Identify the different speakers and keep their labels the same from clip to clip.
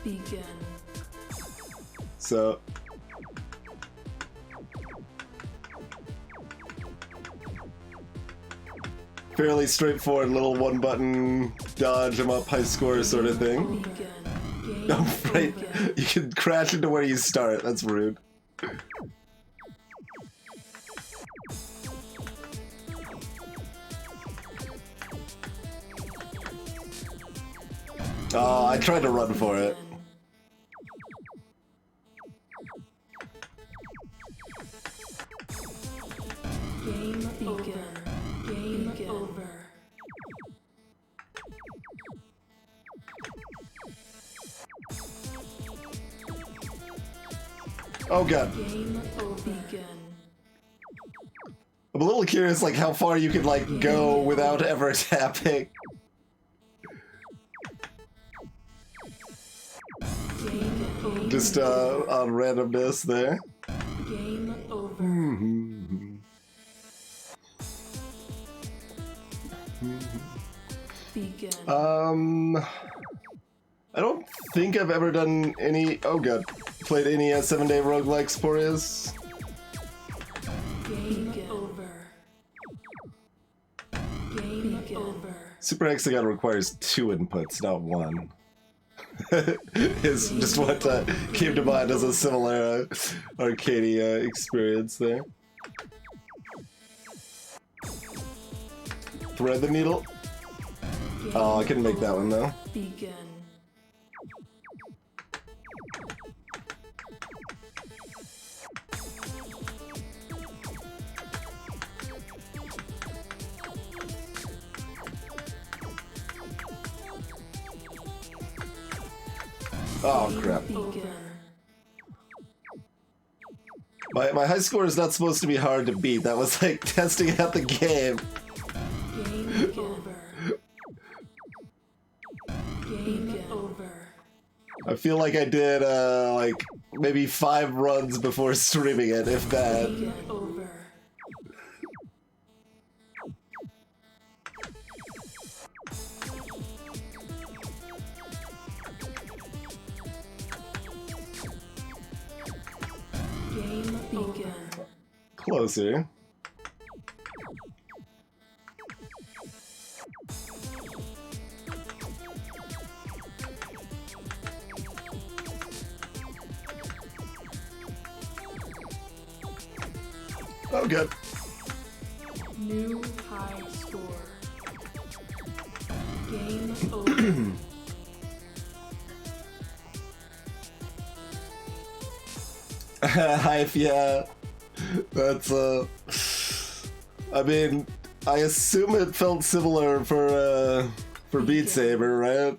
Speaker 1: Begin.
Speaker 2: So fairly straightforward little one button dodge 'em up high score sort of thing.
Speaker 1: Begin. Game
Speaker 2: Oh, right.
Speaker 1: over.
Speaker 2: You can crash into where you start. That's rude. Oh, I tried to run for it.
Speaker 1: Game begin. Game over.
Speaker 2: Oh god.
Speaker 1: Game over. Begin.
Speaker 2: I'm a little curious like how far you can like go without ever tapping.
Speaker 1: Game over.
Speaker 2: Just on randomness there.
Speaker 1: Game over. Begin.
Speaker 2: I don't think I've ever done any. Oh god, played any 7-day roguelikes, Porius.
Speaker 1: Game over. Game over.
Speaker 2: Super Hexagon requires 2 inputs, not 1. Is just what came to mind as a similar Arcadia experience there. Thread the needle. Oh, I couldn't make that one though.
Speaker 1: Begin.
Speaker 2: Oh crap.
Speaker 1: Begin.
Speaker 2: My high score is not supposed to be hard to beat. That was like testing out the game.
Speaker 1: Game over. Game over.
Speaker 2: I feel like I did like maybe 5 runs before streaming it, if that.
Speaker 1: Game over. Game begin.
Speaker 2: Closer. Oh, good.
Speaker 1: New high score. Game over.
Speaker 2: Hype, yeah. That's, I mean, I assume it felt similar for Beat Saber, right?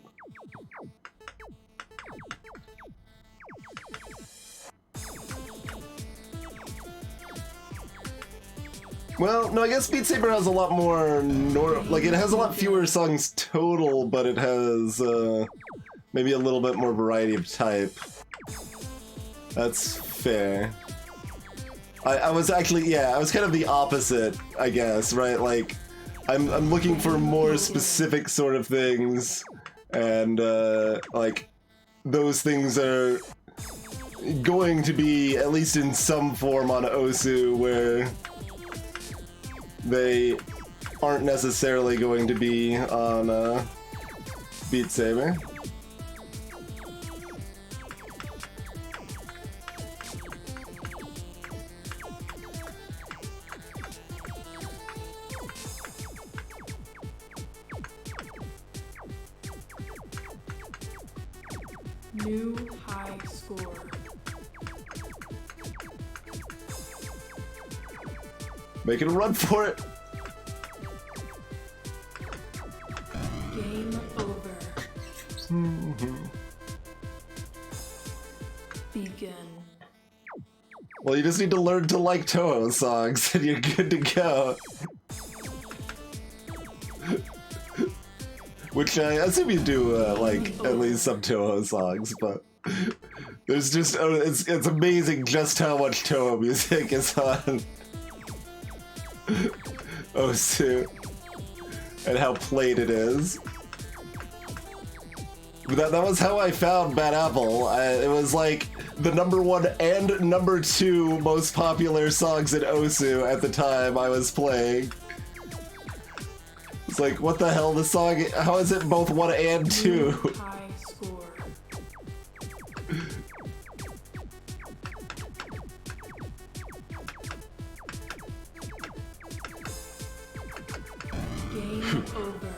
Speaker 2: Well, no, I guess Beat Saber has a lot more, like, it has a lot fewer songs total, but it has, maybe a little bit more variety of type. That's fair. I was actually, yeah, I was kind of the opposite, I guess, right? Like, I'm looking for more specific sort of things, and, like, those things are going to be, at least in some form on Osu, where they aren't necessarily going to be on, Beat Saber.
Speaker 1: New high score.
Speaker 2: Making a run for it.
Speaker 1: Game over. Begin.
Speaker 2: Well, you just need to learn to like Toho songs, and you're good to go. Which I assume you do like at least some Toho songs, but there's just it's amazing just how much Toho music is on Osu and how played it is. That was how I found Bad Apple. It was like the #1 and #2 most popular songs in Osu at the time I was playing. It's like, what the hell? This song, how is it both 1 and 2?
Speaker 1: High score. Game over.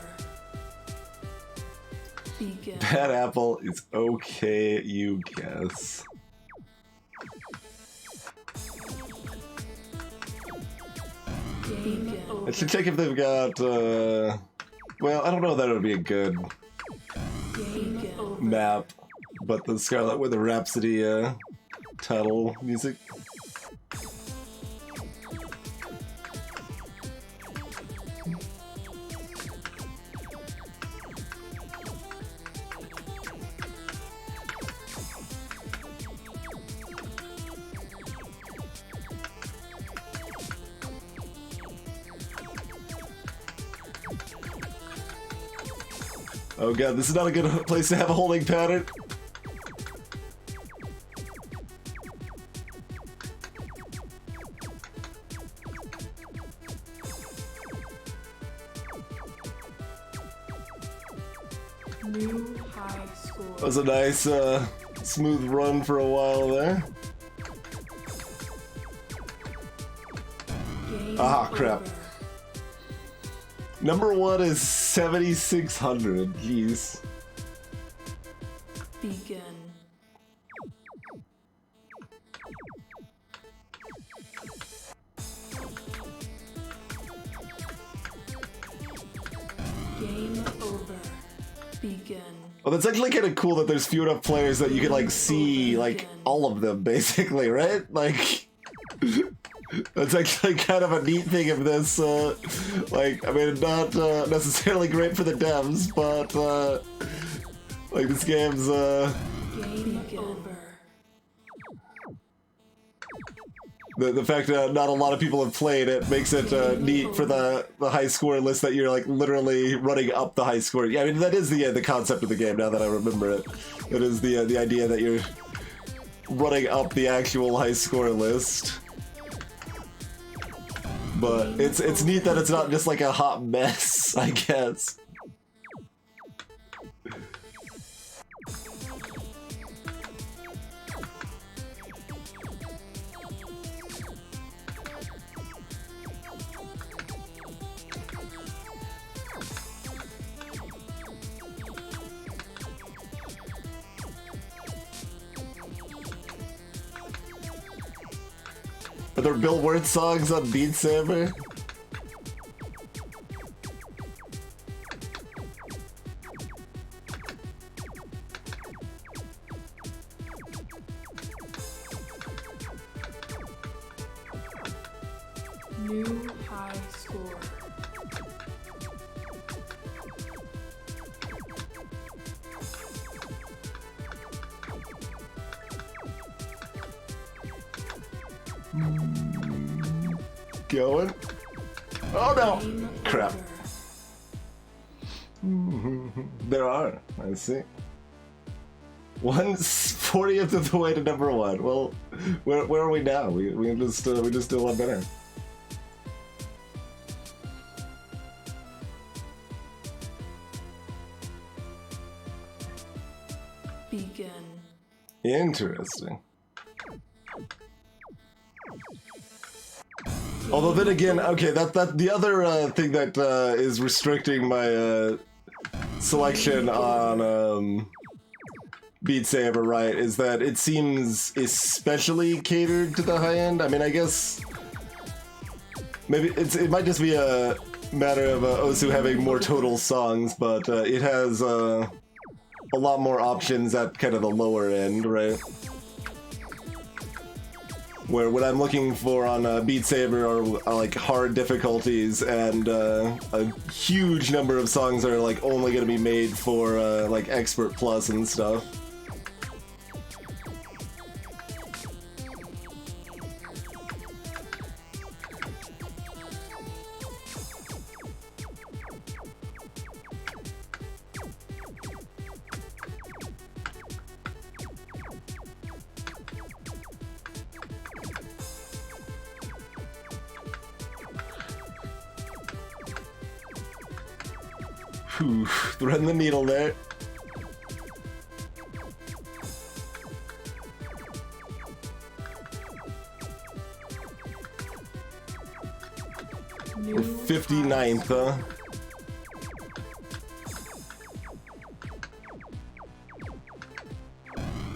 Speaker 1: Begin.
Speaker 2: Bad Apple is okay, you guess.
Speaker 1: Game
Speaker 2: I
Speaker 1: over.
Speaker 2: should check if they've got, well, I don't know that it would be a good
Speaker 1: Game over.
Speaker 2: map, but the Scarlet with the Rhapsody, title music. Oh god, this is not a good place to have a holding pattern.
Speaker 1: New high score.
Speaker 2: That was a nice, smooth run for a while there.
Speaker 1: Game
Speaker 2: Ah, crap.
Speaker 1: over.
Speaker 2: #1 is 7,600, jeez.
Speaker 1: Begin. Game over. Begin.
Speaker 2: Well, that's actually kind of cool that there's few enough players that you can, like, see, like, all of them, basically, right? Like, that's actually kind of a neat thing of this, like, I mean, not, necessarily great for the devs, but, like, this game's,
Speaker 1: Game over.
Speaker 2: the fact that not a lot of people have played it makes it neat for the high score list that you're like literally running up the high score. Yeah, I mean that is the concept of the game. Now that I remember it, it is the idea that you're running up the actual high score list. But it's neat that it's not just like a hot mess, I guess. Are there Bill Worth songs on Beat Saber?
Speaker 1: New high score.
Speaker 2: Going? Oh no!
Speaker 1: Game
Speaker 2: Crap.
Speaker 1: over.
Speaker 2: There are. I see. 1/40th of the way to #1. Well, where are we now? We just did a lot better.
Speaker 1: Begin.
Speaker 2: Interesting. Although then again, okay, that the other thing that is restricting my selection on Beat Saber, right, is that it seems especially catered to the high end. I mean, I guess maybe it might just be a matter of Osu having more total songs, but it has a lot more options at kind of the lower end, right? Where what I'm looking for on Beat Saber are like hard difficulties, and a huge number of songs are like only going to be made for like Expert Plus and stuff. Whew, threading the needle there.
Speaker 1: New
Speaker 2: We're 59th, huh?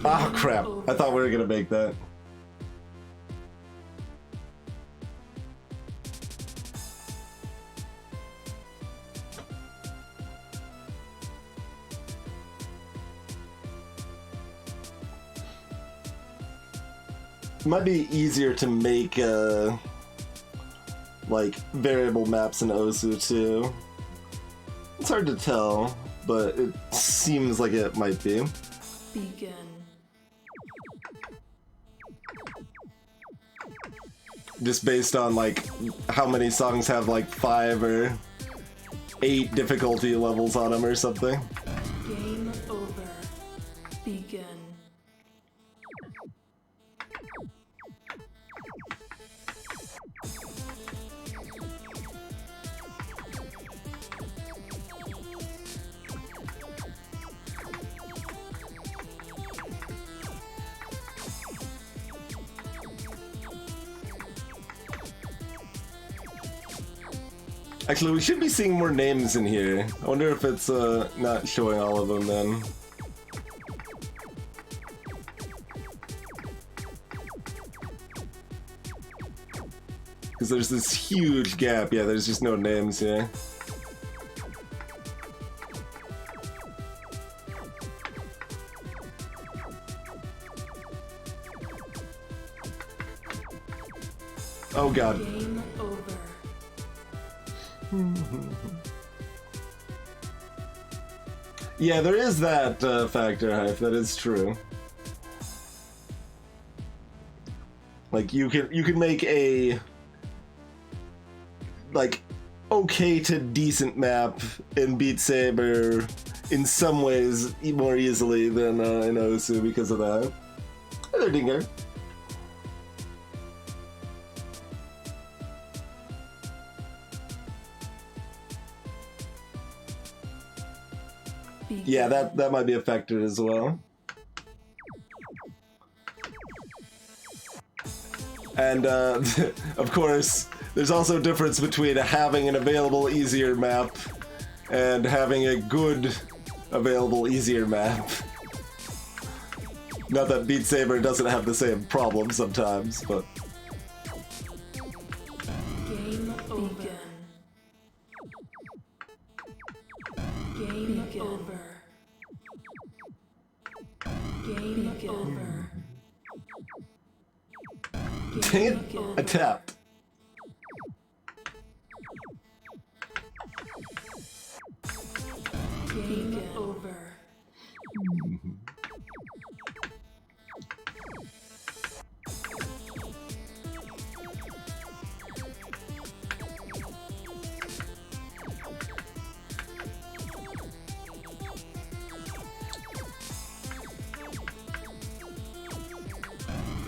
Speaker 2: Ah, crap. I thought we were gonna make that. It might be easier to make, like, variable maps in Osu, too. It's hard to tell, but it seems like it might be.
Speaker 1: Begin.
Speaker 2: Just based on, like, how many songs have, like, 5 or 8 difficulty levels on them or something.
Speaker 1: Game over. Begin.
Speaker 2: Actually, we should be seeing more names in here. I wonder if it's not showing all of them then. Because there's this huge gap. Yeah, there's just no names here. Oh god.
Speaker 1: Game over.
Speaker 2: Yeah, there is that factor, Hive. That is true. Like you can make a like okay to decent map in Beat Saber in some ways more easily than in Osu because of that. Hey there, Dinger.
Speaker 1: Begin.
Speaker 2: Yeah, that might be a factor as well. And of course, there's also a difference between having an available easier map and having a good available easier map. Not that Beat Saber doesn't have the same problem sometimes, but
Speaker 1: Game over. Game over. Game over.
Speaker 2: dang it, I tapped.
Speaker 1: Game over.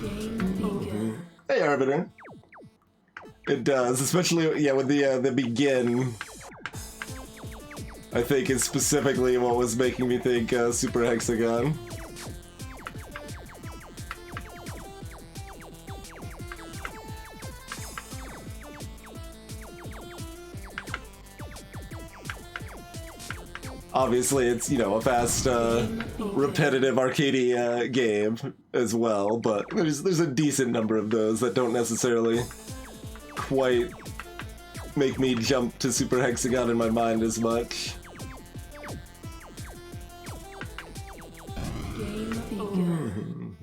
Speaker 1: Game begin.
Speaker 2: Hey, Arbiter. It does, especially yeah with the begin. I think is specifically what was making me think Super Hexagon. Obviously, it's, you know, a fast, repetitive arcade game as well, but there's a decent number of those that don't necessarily quite make me jump to Super Hexagon in my mind as much.
Speaker 1: Game begin.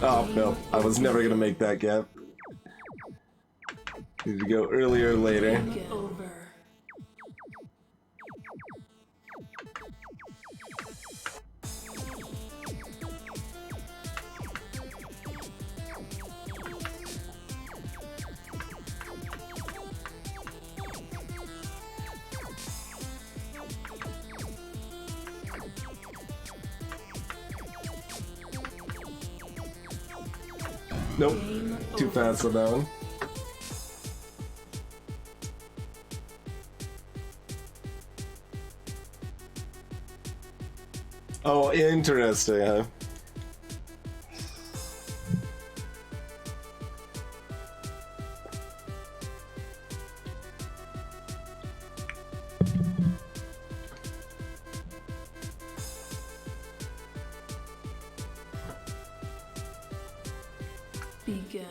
Speaker 2: Oh, no, I was never gonna make that gap. Need to go earlier or later.
Speaker 1: Game over.
Speaker 2: Nope.
Speaker 1: Game
Speaker 2: Too
Speaker 1: over.
Speaker 2: fast on that one. Oh, interesting, huh?
Speaker 1: Begin.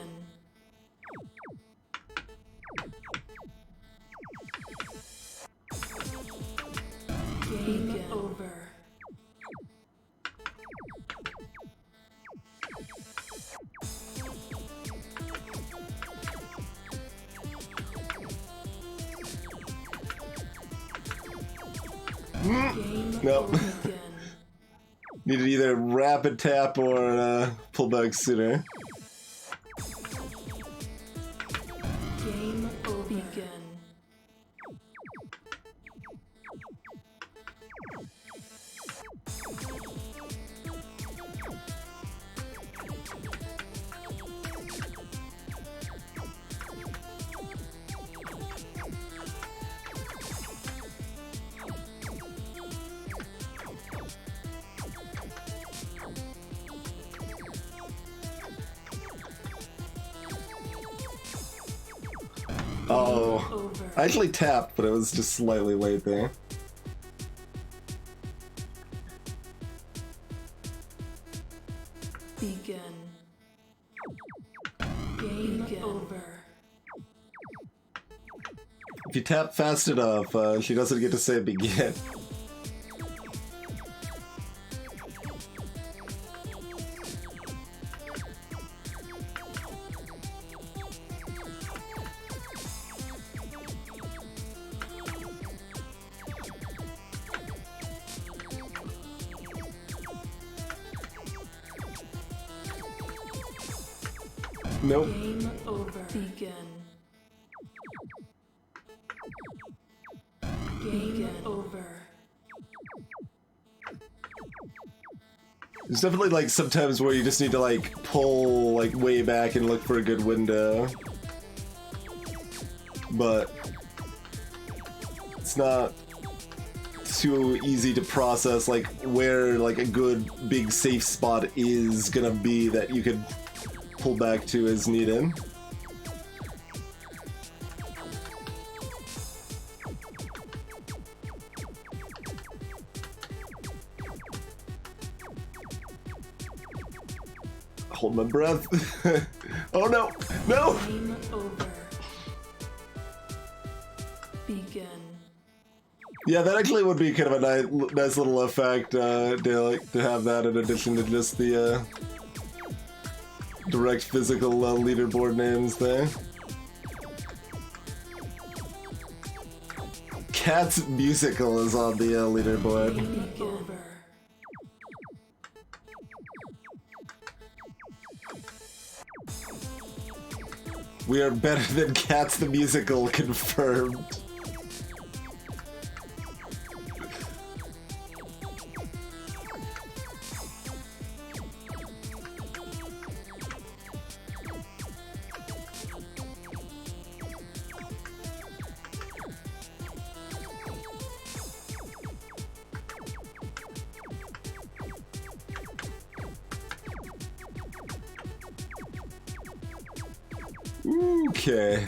Speaker 1: Game over. Game
Speaker 2: Nope.
Speaker 1: over. Begin.
Speaker 2: Needed either rapid tap or pull back sooner.
Speaker 1: Game over. Begin.
Speaker 2: Oh,
Speaker 1: Over.
Speaker 2: I actually tapped, but it was just slightly late there.
Speaker 1: Begin. Game over.
Speaker 2: If you tap fast enough, she doesn't get to say begin. Nope.
Speaker 1: Game over. Begin. Game over.
Speaker 2: There's definitely like sometimes where you just need to like pull like way back and look for a good window. But it's not too easy to process like where like a good big safe spot is gonna be that you could pull back to as needed. Hold my breath. Oh no! No!
Speaker 1: Game over. Begin.
Speaker 2: Yeah, that actually would be kind of a nice little effect to have that in addition to just the direct physical leaderboard names there. Cat's Musical is on the leaderboard.
Speaker 1: Game over.
Speaker 2: We are better than Cats the Musical, confirmed. Okay.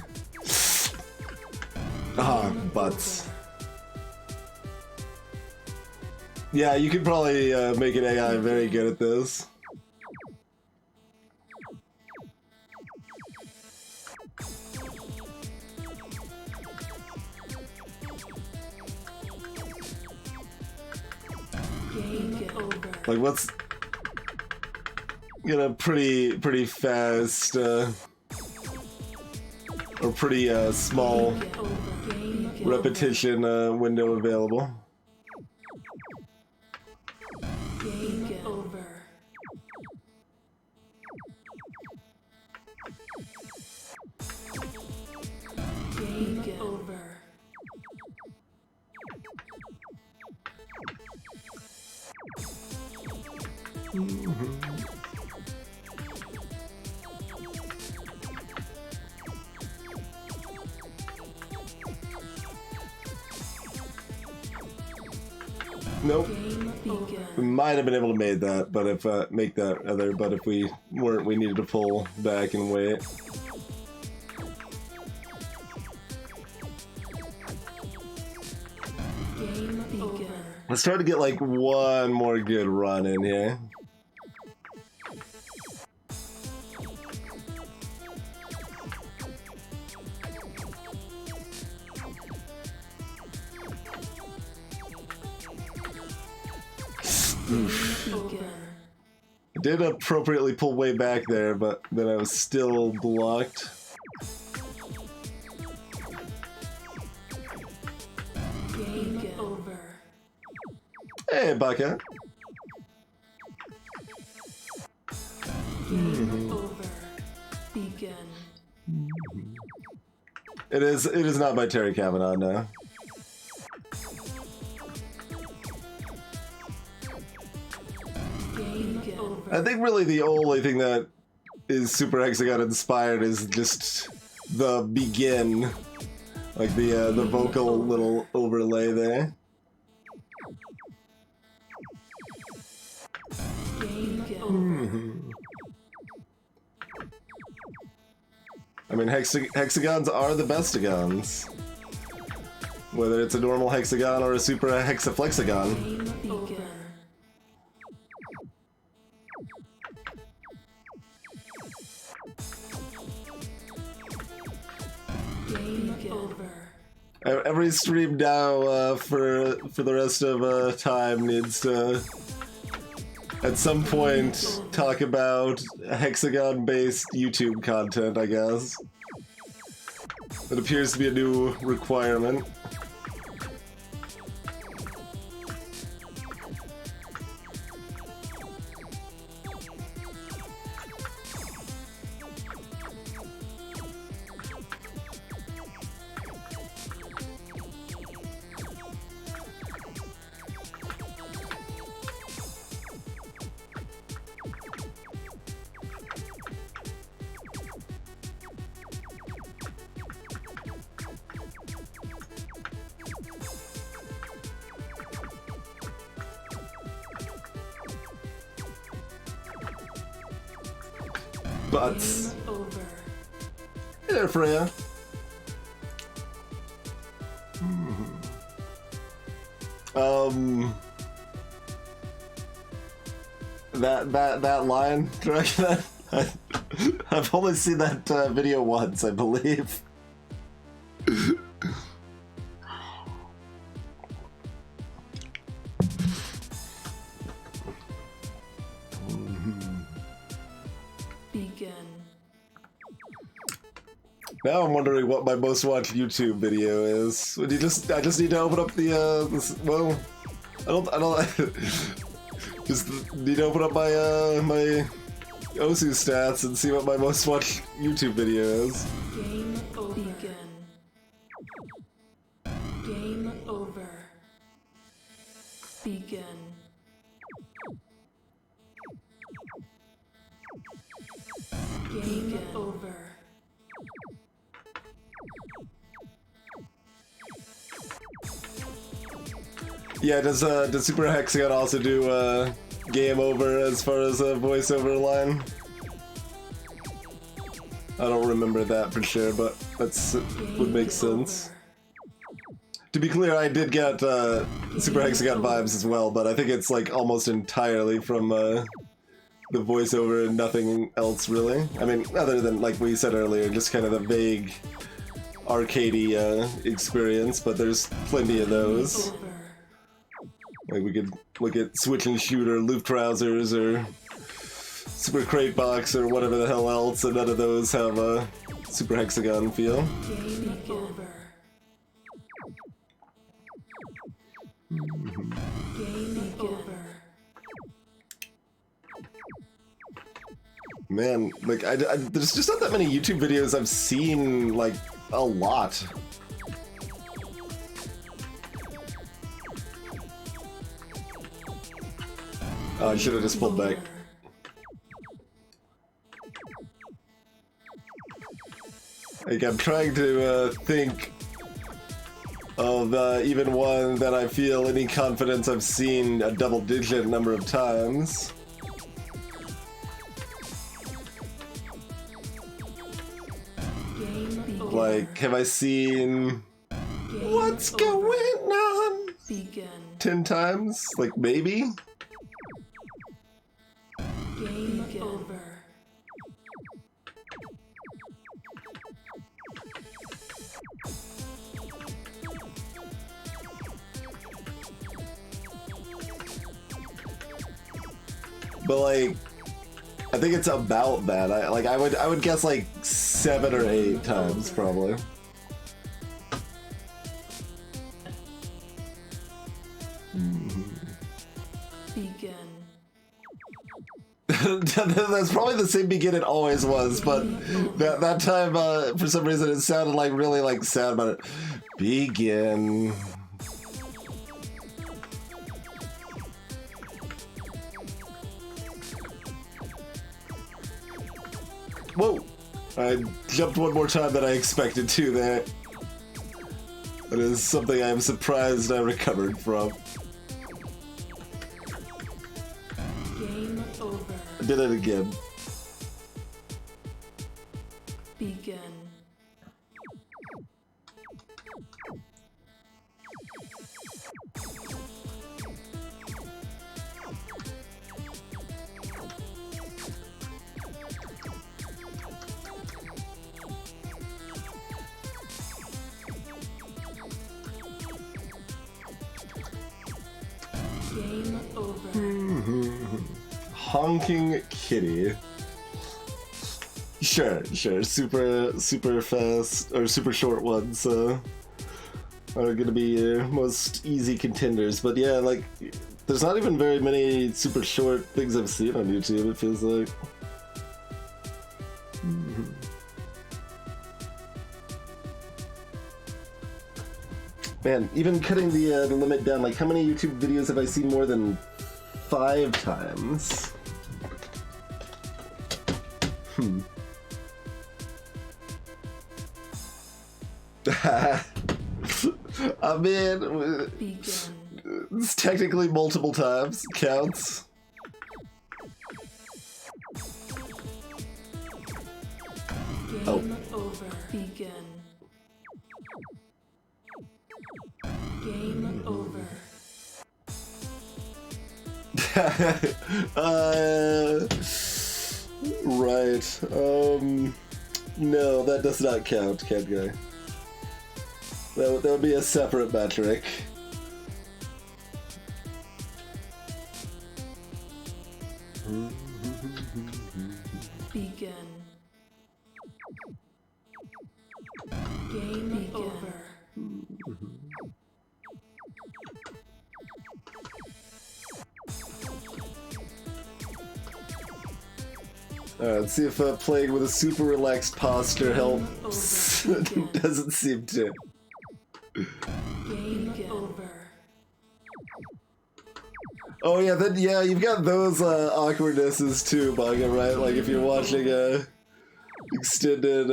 Speaker 2: Ah, butts. Yeah, you could probably make an AI very good at this.
Speaker 1: Game over.
Speaker 2: Like, what's get a pretty fast or pretty small
Speaker 1: Game over. Game
Speaker 2: repetition window available.
Speaker 1: Game over. Game over.
Speaker 2: Nope.
Speaker 1: Game
Speaker 2: We
Speaker 1: begin.
Speaker 2: might have been able to make that, but if make that other, but if we weren't, we needed to pull back and wait.
Speaker 1: Game begin.
Speaker 2: Let's try to get like one more good run in here.
Speaker 1: Begin.
Speaker 2: I did appropriately pull way back there, but then I was still blocked.
Speaker 1: Game over.
Speaker 2: Hey, Bucket.
Speaker 1: Game over. Begin.
Speaker 2: It is not by Terry Kavanaugh, no.
Speaker 1: Game over.
Speaker 2: I think really the only thing that is Super Hexagon inspired is just the begin, like the vocal little overlay there.
Speaker 1: Game over.
Speaker 2: I mean, hexagons are the bestagons. Whether it's a normal hexagon or a super hexaflexagon.
Speaker 1: Game begin. Game over.
Speaker 2: Every stream now for the rest of time needs to at some point talk about hexagon-based YouTube content, I guess. It appears to be a new requirement. But
Speaker 1: Game over.
Speaker 2: hey there, Freya. That line, Dragon. I've only seen that video once, I believe.
Speaker 1: Begin.
Speaker 2: Now I'm wondering what my most watched YouTube video is. Would you I just need to open up the well, I don't just need to open up my my OSU stats and see what my most watched YouTube video is.
Speaker 1: Game over. Begin. Game over. Begin. Game over.
Speaker 2: Yeah, does Super Hexagon also do game over as far as a voiceover line? I don't remember that for sure, but that's would make sense. To be clear, I did get Super Hexagon vibes as well, but I think it's like almost entirely from the voiceover and nothing else really. I mean, other than like we said earlier, just kind of the vague arcadey experience, but there's plenty of those.
Speaker 1: Over.
Speaker 2: Like we could look at Switch and Shoot or Loop Trousers or Super Crate Box or whatever the hell else, and none of those have a Super Hexagon feel.
Speaker 1: Game over. Game over.
Speaker 2: Man, like there's just not that many YouTube videos I've seen like a lot. Oh, I should have just pulled back. Like I'm trying to think of even one that I feel any confidence I've seen a double-digit number of times.
Speaker 1: Game over.
Speaker 2: Like, have I seen
Speaker 1: Game
Speaker 2: what's
Speaker 1: over.
Speaker 2: going on
Speaker 1: Begin.
Speaker 2: 10 times? Like, maybe?
Speaker 1: Game over.
Speaker 2: But like, I think it's about that. I would guess like 7 or 8 times probably.
Speaker 1: Begin.
Speaker 2: That's probably the same begin it always was, but that time for some reason it sounded like really like sad about it. Begin. Whoa! I jumped one more time than I expected to there. That is something I am surprised I recovered from.
Speaker 1: Game over.
Speaker 2: I did it again.
Speaker 1: Begin. Game over.
Speaker 2: Honking Kitty. Sure. Super fast or super short ones are gonna be your most easy contenders. But yeah, like there's not even very many super short things I've seen on YouTube. It feels like. Man, even cutting the limit down, like how many YouTube videos have I seen more than 5 times? I mean,
Speaker 1: Begin.
Speaker 2: it's technically multiple times. Counts.
Speaker 1: Game over. Begin. Game over.
Speaker 2: Right. No, that does not count, Cat Guy. That would be a separate metric.
Speaker 1: Begin. Game over.
Speaker 2: Alright, let's see if playing with a super relaxed posture helps. Doesn't seem to.
Speaker 1: Game over.
Speaker 2: Oh yeah, then yeah, you've got those awkwardnesses too, Baga, right? Like if you're watching a extended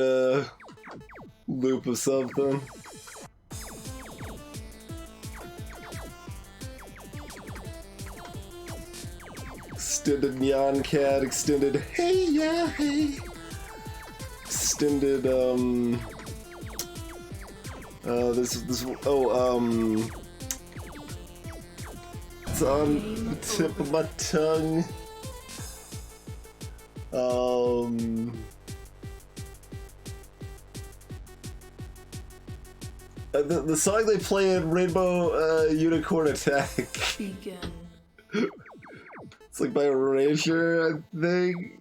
Speaker 2: loop of something. Extended Nyan Cat, extended hey yeah hey. Extended this it's on the tip of my tongue. The song they play in Rainbow Unicorn Attack.
Speaker 1: Begin.
Speaker 2: It's like by Erasure, I think.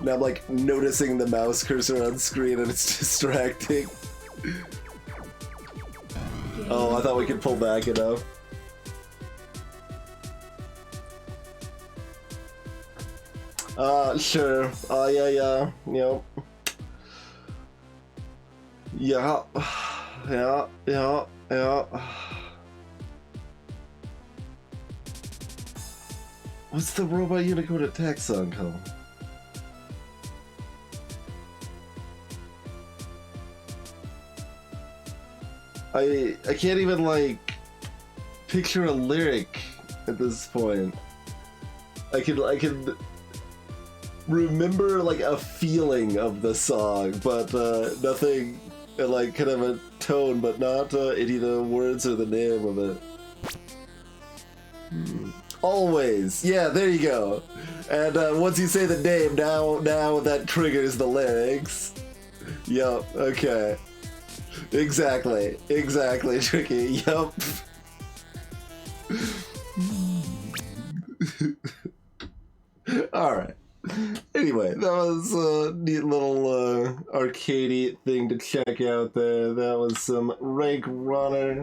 Speaker 2: Now I'm like noticing the mouse cursor on screen and it's distracting. Oh, I thought we could pull back enough. Sure. Yeah. Yep. Yeah. Yeah. What's the Robot Unicode attack song called? I can't even, like, picture a lyric at this point. I can remember, like, a feeling of the song, but nothing, like, kind of a tone, but not any of the words or the name of it. Always. Yeah, there you go. And once you say the name, now that triggers the lyrics. Yup, okay. Exactly, Tricky, yup. Alright. Anyway, that was a neat little arcadey thing to check out there. That was some Rank Runner.